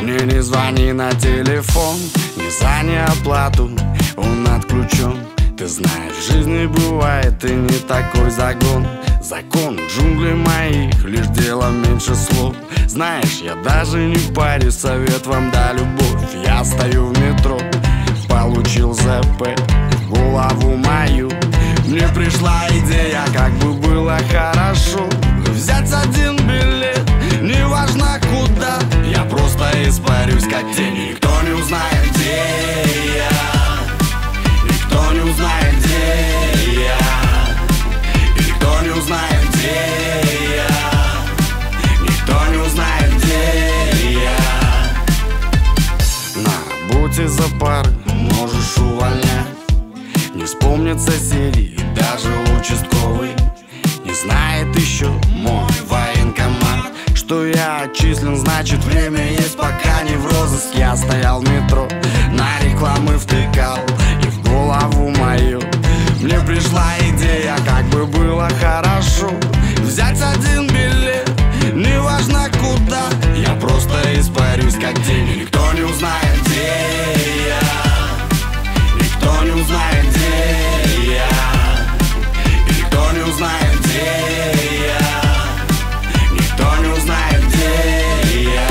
Мне не звони на телефон, не за неоплату, он отключен. Ты знаешь, в жизни бывает и не такой загон. Закон джунглей моих, лишь дело меньше слов. Знаешь, я даже не парюсь, совет вам да любовь. Я стою в метро, получил ЗП в голову мою. Мне пришла идея, как бы было хорошо взять один билет, неважно куда. Я просто испарюсь, как тень, никто не узнает, где я. Никто не узнает, где я. Никто не узнает, где я. Никто не узнает, где я. На работе за пары можешь увольнять. Не вспомнят соседи и даже участковый. Не знает еще мой военкомат, что я отчислен, значит время есть, пока не в розыск. Я стоял в метро, на рекламы втыкал, и в голову мою мне пришла идея, как бы было хорошо взять один билет, неважно куда. Я просто испарюсь, как тень, и никто не узнает, где я. Никто не узнает, где я. И никто не узнает, где я. Никто не узнает, где я.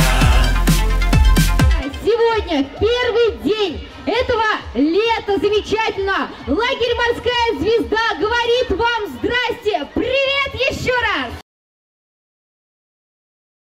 Сегодня первый день этого лета замечательно. Лагерь «Морская звезда» говорит вам